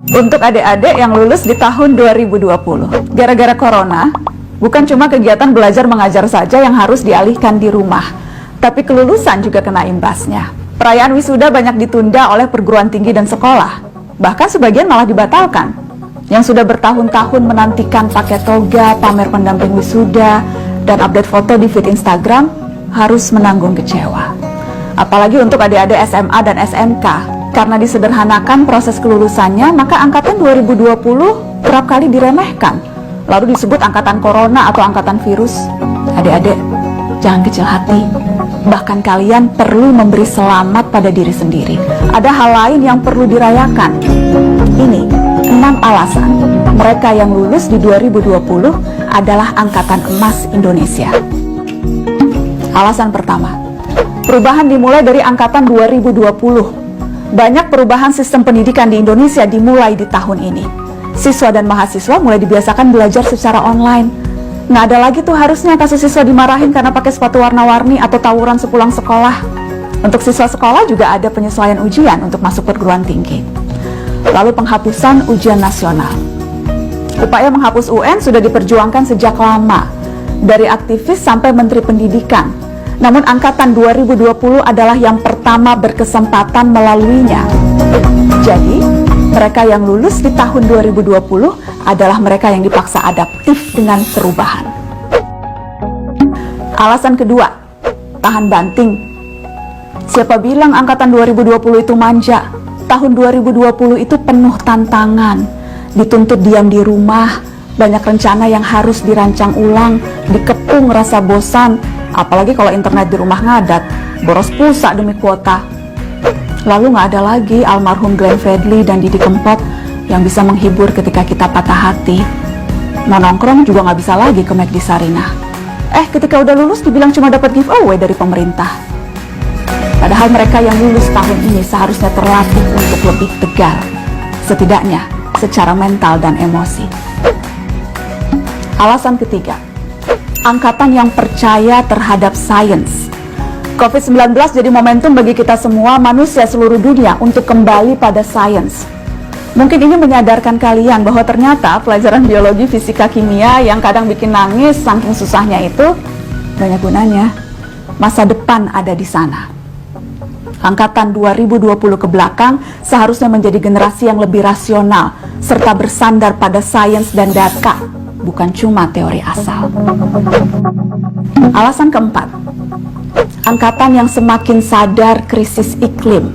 Untuk adik-adik yang lulus di tahun 2020, gara-gara corona, bukan cuma kegiatan belajar mengajar saja yang harus dialihkan di rumah, tapi kelulusan juga kena imbasnya. Perayaan wisuda banyak ditunda oleh perguruan tinggi dan sekolah, bahkan sebagian malah dibatalkan. Yang sudah bertahun-tahun menantikan pakai toga, pamer pendamping wisuda, dan update foto di feed Instagram, harus menanggung kecewa. Apalagi untuk adik-adik SMA dan SMK, karena disederhanakan proses kelulusannya, maka angkatan 2020 kerap kali diremehkan, lalu disebut angkatan corona atau angkatan virus. Adik-adik, jangan kecil hati. Bahkan kalian perlu memberi selamat pada diri sendiri. Ada hal lain yang perlu dirayakan. Ini 6 alasan mereka yang lulus di 2020 adalah angkatan emas Indonesia. Alasan pertama, perubahan dimulai dari angkatan 2020. Banyak perubahan sistem pendidikan di Indonesia dimulai di tahun ini. Siswa dan mahasiswa mulai dibiasakan belajar secara online. Nggak ada lagi tuh harusnya kasus siswa dimarahin karena pakai sepatu warna-warni atau tawuran sepulang sekolah. Untuk siswa sekolah juga ada penyesuaian ujian untuk masuk perguruan tinggi. Lalu penghapusan ujian nasional. Upaya menghapus UN sudah diperjuangkan sejak lama, dari aktivis sampai Menteri Pendidikan. Namun angkatan 2020 adalah yang pertama berkesempatan melaluinya. Jadi, mereka yang lulus di tahun 2020 adalah mereka yang dipaksa adaptif dengan perubahan. Alasan kedua, tahan banting. Siapa bilang angkatan 2020 itu manja? Tahun 2020 itu penuh tantangan, dituntut diam di rumah, banyak rencana yang harus dirancang ulang, dikepung rasa bosan, apalagi kalau internet di rumah ngadat, boros pulsa demi kuota. Lalu nggak ada lagi almarhum Glenn Fredly dan Didi Kempot yang bisa menghibur ketika kita patah hati. Mau nongkrong juga nggak bisa lagi ke McD Sarinah. Ketika udah lulus dibilang cuma dapat giveaway dari pemerintah. Padahal mereka yang lulus tahun ini seharusnya terlatih untuk lebih tegar, setidaknya secara mental dan emosi. Alasan ketiga, angkatan yang percaya terhadap sains. COVID-19 jadi momentum bagi kita semua manusia seluruh dunia untuk kembali pada sains. Mungkin ini menyadarkan kalian bahwa ternyata pelajaran biologi, fisika, kimia yang kadang bikin nangis saking susahnya itu banyak gunanya. Masa depan ada di sana. Angkatan 2020 ke belakang seharusnya menjadi generasi yang lebih rasional serta bersandar pada sains dan data, bukan cuma teori asal. Alasan keempat, angkatan yang semakin sadar krisis iklim.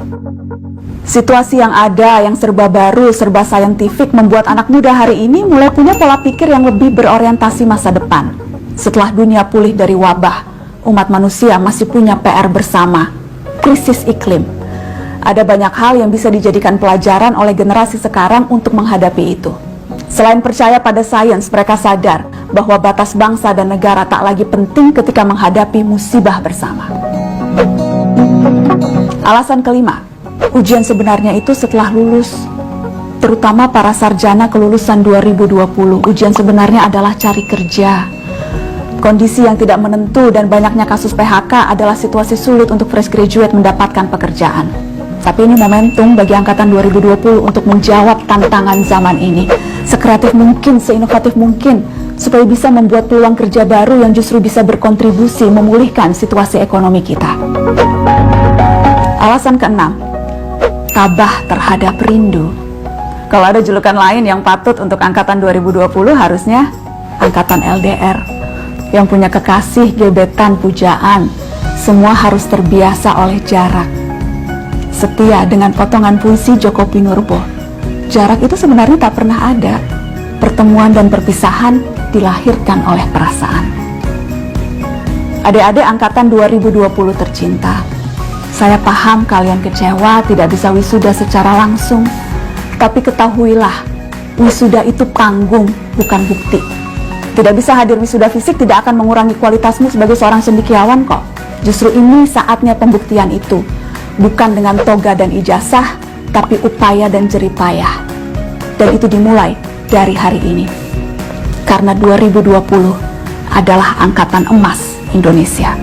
Situasi yang ada, yang serba baru, serba saintifik membuat anak muda hari ini mulai punya pola pikir yang lebih berorientasi masa depan. Setelah dunia pulih dari wabah, umat manusia masih punya PR bersama, krisis iklim. Ada banyak hal yang bisa dijadikan pelajaran oleh generasi sekarang untuk menghadapi itu. Selain percaya pada sains, mereka sadar bahwa batas bangsa dan negara tak lagi penting ketika menghadapi musibah bersama. Alasan kelima, ujian sebenarnya itu setelah lulus. Terutama para sarjana kelulusan 2020, ujian sebenarnya adalah cari kerja. Kondisi yang tidak menentu dan banyaknya kasus PHK adalah situasi sulit untuk fresh graduate mendapatkan pekerjaan. Tapi ini momentum bagi angkatan 2020 untuk menjawab tantangan zaman ini, sekreatif mungkin, seinovatif mungkin, supaya bisa membuat peluang kerja baru yang justru bisa berkontribusi memulihkan situasi ekonomi kita. Alasan keenam, tabah terhadap rindu. Kalau ada julukan lain yang patut untuk angkatan 2020 harusnya angkatan LDR, yang punya kekasih, gebetan, pujaan, semua harus terbiasa oleh jarak. Setia dengan potongan puisi Djoko Pinurbo. Jarak itu sebenarnya tak pernah ada. Pertemuan dan perpisahan dilahirkan oleh perasaan. Adik-adik angkatan 2020 tercinta, saya paham kalian kecewa tidak bisa wisuda secara langsung. Tapi ketahuilah, wisuda itu panggung, bukan bukti. Tidak bisa hadir wisuda fisik tidak akan mengurangi kualitasmu sebagai seorang cendekiawan kok. Justru ini saatnya pembuktian itu. Bukan dengan toga dan ijazah, tapi upaya dan jeripayah. Dan itu dimulai dari hari ini. Karena 2020 adalah angkatan emas Indonesia.